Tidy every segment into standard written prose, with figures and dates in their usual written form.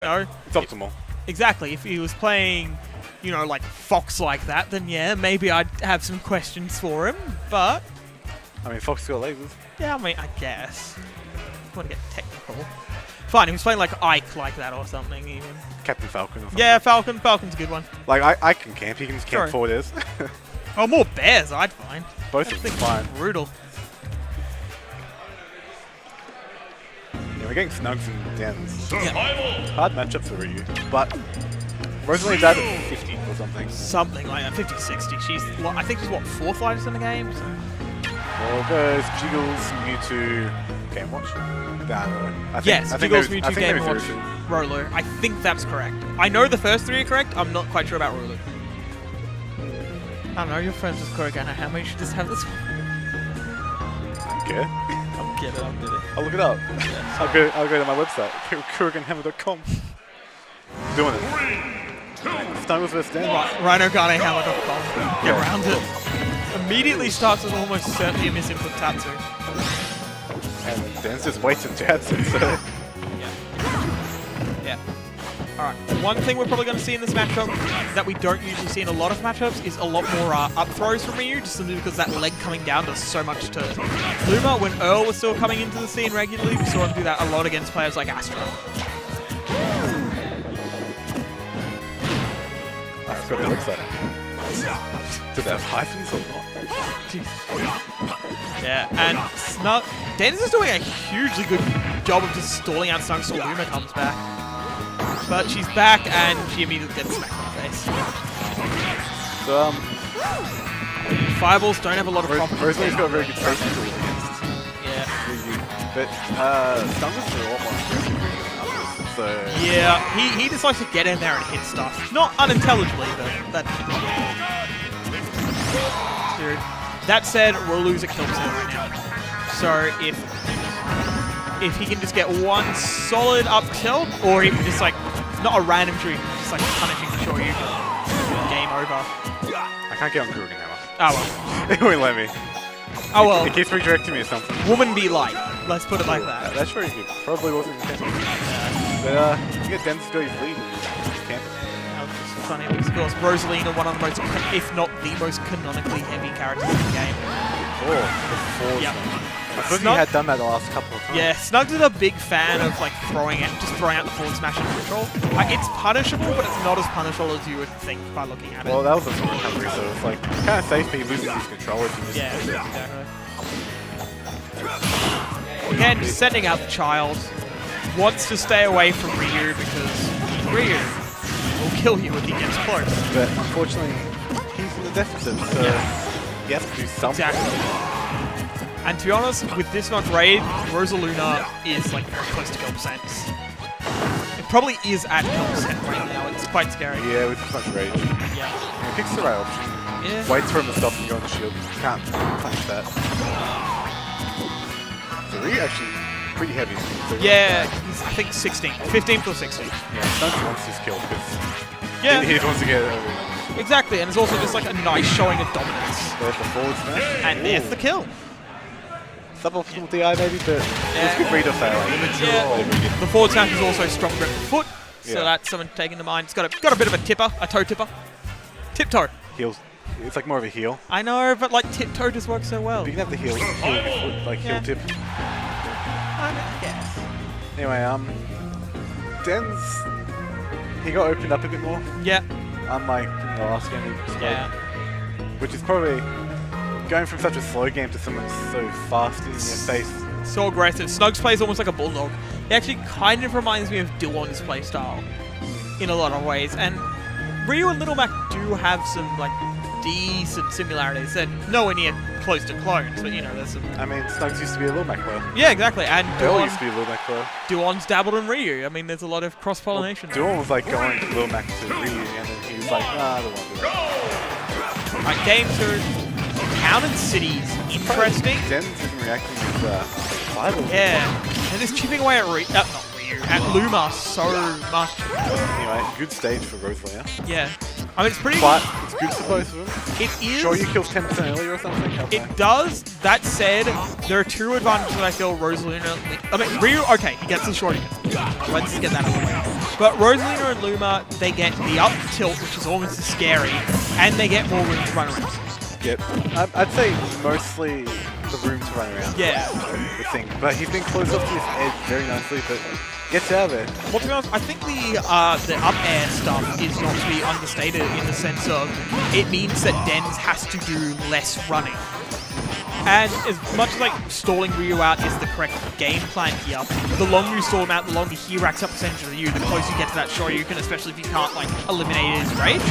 know. It's optimal. Exactly. If he was playing, you know, like Fox like that, then yeah, maybe I'd have some questions for him. But I mean, Fox got lasers. yeah, I mean, I guess. I want to get technical. Fine, he was playing like Ike like that or something even. Captain Falcon or something. Yeah, Falcon's a good one. Like, I can camp. He can just camp 4 days. Oh, more bears, I'd find. Both of them fine. Brutal. Yeah, we're getting Snugs and Denz. Yeah. Hard matchup for Ryu. But Rosalina's at 50 or something. Something like that, 50, 60. She's, I think she's what, 4th lightest in the game? So. Well, goes Jiggles, Mewtwo, Game Watch. Yes, Jiggles, Mewtwo, Game Watch, Rolo. I think that's correct. I know the first 3 are correct. I'm not quite sure about Rolo. I don't know, your friends with Kurogana Hammer, you should just have this one. Okay. I'll get it. I'll look it up. Yeah, I'll go to my website, kuroganhammer.com. Doing it. Snuggles vs. Denz. Rhinoganehammer.com. Get around it. Immediately starts with almost certainly a misinput Tatsu. And Denz just waits and jabs it, so... Yeah. Alright, one thing we're probably going to see in this matchup that we don't usually see in a lot of matchups is a lot more up throws from Ryu, just simply because that leg coming down does so much to Luma. When Earl was still coming into the scene regularly, we saw him do that a lot against players like Astro. That's what it looks like. Do they have hyphens or not? Yeah, and Denz is doing a hugely good job of just stalling out Snuggles so Luma comes back. But she's back and she immediately gets smacked in the face. So, Fireballs don't have a lot of confidence. Rosalina's got a very good safety tool against Ryu. But Snuggles is a lot more aggressive. So yeah, he just likes to get in there and hit stuff. Not unintelligibly, but that said, Rolu's a kill zone right now. So if he can just get one solid up tilt, or he can just like, not a random tree, just like punishing Shoryu, game over. I can't get on Kurogan Hammer. Oh well. It won't let me. Oh well. It keeps redirecting me or something. Woman be light. Let's put it like that. That's very good. Probably wasn't intended. But you get Denz to go his lead and just camp it. It's funny because of course Rosalina, one of the most, if not the most canonically heavy characters in the game. Oh, the Yep. I thought he had done that the last couple of times. Yeah, Snugs is a big fan of like throwing out the forward smash and control. It's punishable, but it's not as punishable as you would think by looking at it. Well, that was a sword recovery, so it's like kind of safe, but he loses his control if he misses. Yeah, exactly. Again, setting up Child. Wants to stay away from Ryu because Ryu will kill you if he gets close. But unfortunately, he's in the deficit, so he has to do something. Exactly. And to be honest, with this much raid, Rosalina is like very close to kill percent. It probably is at kill percent right now. It's quite scary. Yeah, with this much rage. Yeah. He picks the right option. Yeah. Waits for him to stop and go on the shield. Can't punish that. So Ryu actually pretty heavy. So yeah, he's I think 16. 15th or 16th. Yeah, Snuggles wants this kill because yeah. he just wants to get it over. Exactly, and it's also just like a nice showing of dominance. There's the forward smash. And there's the kill. Suboptimal DI maybe, but it's good read off that. The forward smash is also strong grip of foot, so Yeah. that's something to take into mind. It's got a bit of a tipper, a toe tipper. Tiptoe. Heels. It's like more of a heel. I know, but like tiptoe just works so well. But you can have the heel foot, like heel tip. Yes. Anyway, Denz, he got opened up a bit more. Yeah. Unlike in the last game, Yeah. which is probably going from such a slow game to someone so fast in your face. So aggressive. Snugs plays almost like a bulldog. He actually kind of reminds me of Duon's playstyle in a lot of ways. And Ryu and Little Mac do have some like decent similarities. They're nowhere near close to clones, but you know, there's some... I mean, Snugs used to be a Little Mac player. Yeah, exactly. And Earl used to be a Little Mac player. Duon's dabbled in Ryu. I mean, there's a lot of cross-pollination. Well, Duon was like going Little Mac to Ryu, and then he was like, nah, I don't want to do that. Right, game 2. Town and Cities. Interesting. Denz isn't reacting with Fireball. Yeah. And it's chipping away at at Luma so much. Anyway, good stage for Rosalina. Yeah. I mean, it's pretty... But it's good for both of them. It is... Sure, you kills 10% earlier or something? It does. That said, there are 2 advantages that I feel Rosalina... I mean, Ryu, okay, he gets the shorty. Let's get that out of the way. But Rosalina and Luma, they get the up tilt, which is almost as scary, and they get more room to run around. Yep. I'd say mostly the room to run around. Yeah. The thing. But he's been closed off to his edge very nicely, but gets out of there. Well, to be honest, I think the up air stuff is not to be understated in the sense of it means that Denz has to do less running. And as much as like stalling Ryu out is the correct game plan here, the longer you stall him out, the longer he racks up percentage of you, the closer you get to that Shoryuken, especially if you can't like eliminate his rage.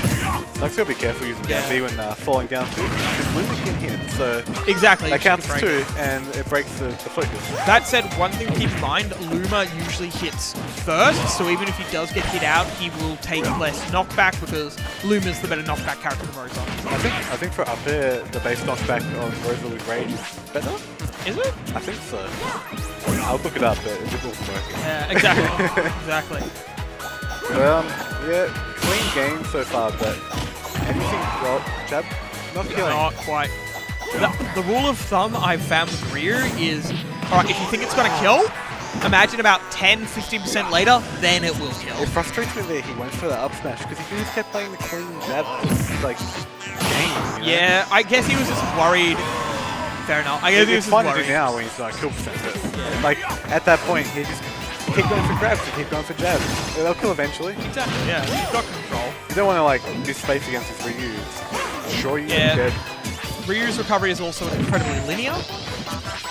Snuggles gotta be careful using down B when falling down too, because Luma can hit, so exactly. that counts as 2, and it breaks the focus. That said, one thing to keep in mind, Luma usually hits first, so even if he does get hit out, he will take less knockback because Luma's the better knockback character than Rosa. I think for up air, the base knockback on Rosa with rage is better. Is it? I think so. I'll look it up, but it will work. Yeah, exactly. Exactly. Yeah, clean game so far, but anything well, jab, not killing. Not quite. The rule of thumb I've found with Ryu is, alright, if you think it's going to kill, imagine about 10-15% later, then it will kill. It frustrates me that he went for the up smash, because he just kept playing the clean jab, like, game, you know? Yeah, I guess he was just worried. Fair enough. I guess he was it's just fun to worried. do now when he's like kill percent, but like at that point he just keep going for grabs and keep going for jabs. They'll kill eventually. Exactly, yeah. He's got control. You don't want to like miss space against his Ryu. Sure, you Yeah. Ryu's recovery is also incredibly linear,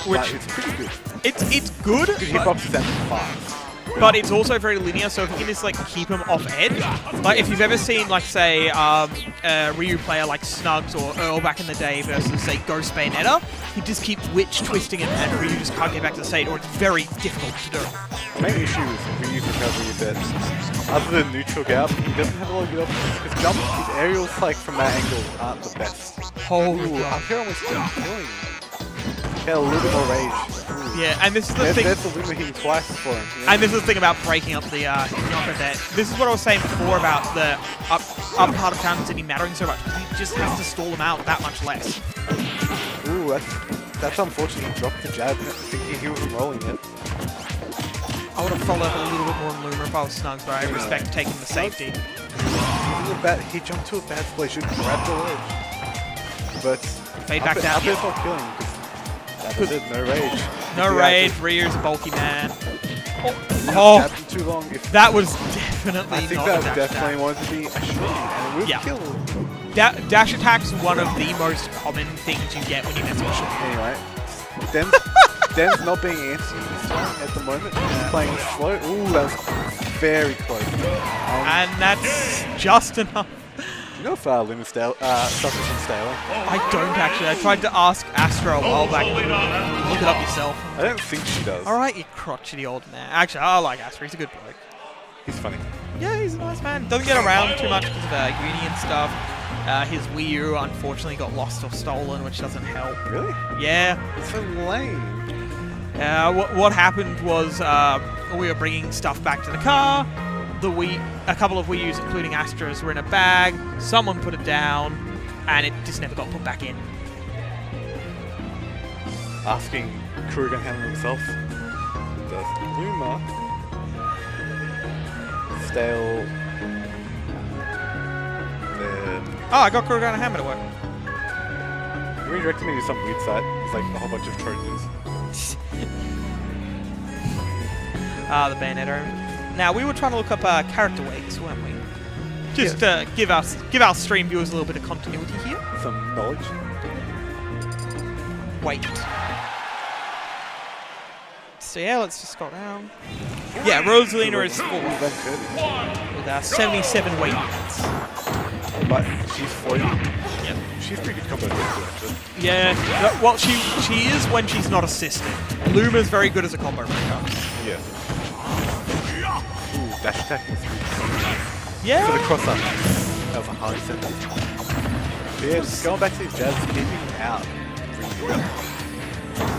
which but it's pretty good. it's good. Good hitbox is at 5. But it's also very linear, so if you can just like keep him off edge, like if you've ever seen like say a Ryu player like Snuggles or Earl back in the day versus say Ghost Bayonetta, he just keep witch twisting him and Ryu just can't get back to the state, or it's very difficult to do. The main issue with Ryu's recovery is that other than neutral gap, he doesn't have a lot of good options because jump, his aerials like from that angle aren't the best. Holy Ooh, God. up here almost killing. Get a little bit more rage. Ooh. Yeah, and this is the thing. There's the Luma hitting twice for him. You know? And this is the thing about breaking up the knocker there. This is what I was saying before about the up part of town City mattering so much. He just has to stall them out that much less. Ooh, that's unfortunate. He dropped the jab thinking he wasn't rolling it. I would have followed up a little bit more on Luma if I was Snuggles, but I respect taking the safety. He jumped to a bad spot. He should grab the ledge. But Fade back down. Up air's not killing because no rage. No rage, Ryu's a bulky man. Oh, jabbed him too long. If that was definitely I think not that a dash definitely attack. wanted to be a shot, and it will Yeah. kill. Dash attack's one of the most common things you get when you mess with shot. Anyway, Denz not being antsy this time at the moment. He's playing slow. Ooh, that was very close. And that's just enough. You know if Luma suffers from staling? I don't actually. I tried to ask Astra a while back. Look it up yourself. I don't think she does. Alright, you crotchety old man. Actually, I like Astra. He's a good bloke. He's funny. Yeah, he's a nice man. Doesn't get around too much because of uni and stuff. His Wii U unfortunately got lost or stolen, which doesn't help. Really? Yeah. It's so lame. What happened was we were bringing stuff back to the car. A couple of Wii U's, including Astra's, were in a bag. Someone put it down, and it just never got put back in. Asking Kurugan handle himself. Does Luma stale? Oh, I got Kurogan and Hammer to work. You redirected me to some weird site. It's like a whole bunch of Trojans. The Bayonetta. Now, we were trying to look up character weights, weren't we? Just to give our stream viewers a little bit of continuity here. Some knowledge. Weight. So yeah, let's just scroll down. Yeah, Rosalina is 4th with 77 weight units. But she's 40. Yep. She's pretty good combo actually. Yeah. No, well, she is when she's not assisted. Luma's very good as a combo breaker. Yeah. Ooh, dash attack is Yeah. for the cross up. That was a hard set. But yeah, just going back to these jabs, keeping him out.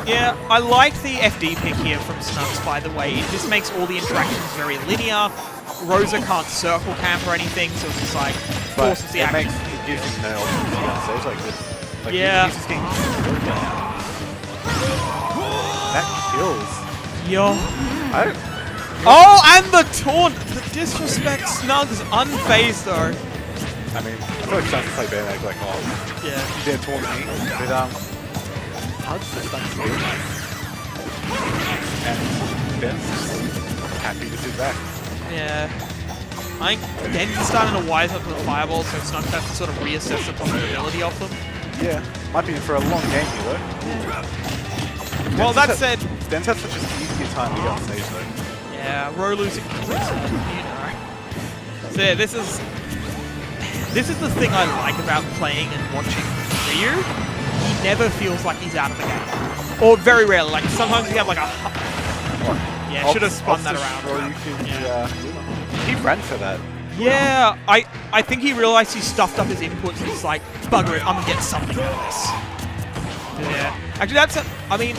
Yeah, I like the FD pick here from Snuggles, by the way. It just makes all the interactions very linear. Rosa can't circle camp or anything, so it's just like forces the action. It gives him no options to get on stage like this. Like Yeah. He's just getting that kills. Yo. I don't Oh, and the taunt! The disrespect Snugs unfazed though. I mean, I feel like Snugs play better, like, oh, Yeah. you dare taunt me. But, hard for Snugs to beat. And Denz happy to sit back. Yeah. I think Denz is starting to wise up to the fireball, so Snugs has to sort of reassess the profitability of them. Yeah, might be in for a long game here though. Yeah. Well, that said... Denz has such an easier time to get on stage though. Yeah, Ro losing, you know. So yeah, this is the thing I like about playing and watching Ryu. He never feels like he's out of the game. Or very rarely, like sometimes you have like a... Yeah, should have spun that around. He ran for that. Yeah, I think he realized he stuffed up his inputs and he's like, bugger it, I'm gonna get something out of this. Yeah. Actually, I mean,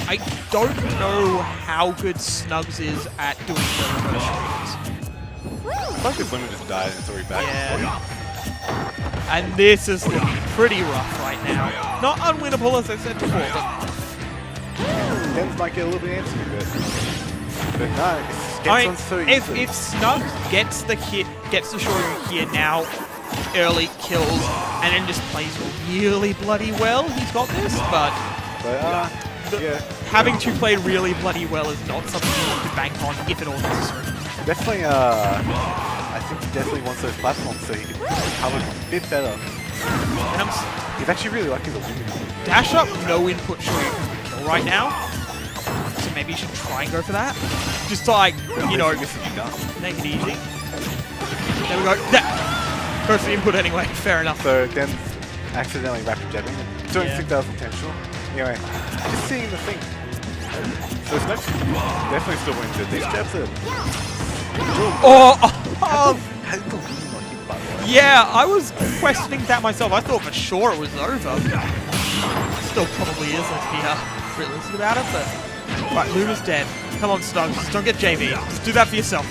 I don't know how good Snugs is at doing the reverse shootings. It's like this Luma just died and it's already back. Yeah. And this is looking pretty rough right now. Not unwinnable as I said before, but... Denz might get a little bit antsy, but no, I mean, if Snugs gets the Shoryuken here now, early kills, and then just plays really bloody well, he's got this, but yeah. Having to play really bloody well is not something you can bank on if at all necessary. Definitely, I think he definitely wants those platforms so he can cover a bit better. And he's actually really lucky the Luma. Dash up, no input Shoryuken kill right now. So maybe you should try and go for that. Just to, like, you know, make it easy. There we go. Go for the input anyway, fair enough. So Denz accidentally rapid jabbing, doing 6,000 potential. Anyway, just seeing the thing. So Snugs definitely still wins it. These jabs are... Has the Luma not hit, by the way? Yeah, I was questioning that myself. I thought for sure it was over. Still probably is, let's be realistic about it, but... Right, Luma's dead. Come on, Snugs, just don't get JV. Just do that for yourself.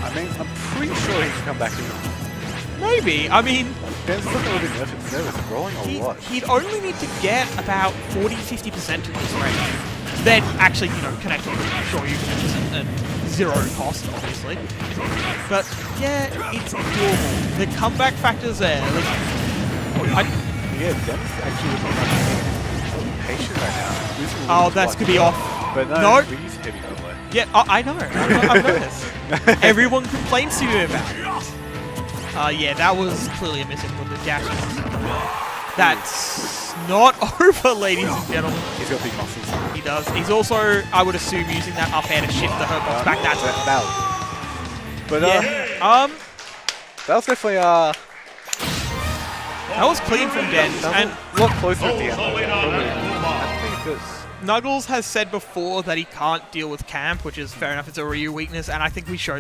I mean, I'm pretty sure he can come back in. Maybe, I mean... Denz looking a little bit nervous, rolling a lot. He'd only need to get about 40-50% of this range. Then actually, you know, connecting with Shoryuken and zero cost, obviously. But, yeah, it's doable. The comeback factor's there. Yeah, Denz actually looking like patient right now. Oh, that's gonna be off. But no, we use heavy overlay. Yeah, I know. I've noticed. Everyone complains to me about it. Yeah, that was clearly a missing with the dash. That's not over, ladies and gentlemen. He's got big muscles. He does. He's also, I would assume, using that up air to shift the hurtbox back. That's it. But yeah. That was definitely that was clean from Denz, and a lot closer at the end. I think Snuggles has said before that he can't deal with camp, which is fair enough. It's a Ryu weakness, and I think we showed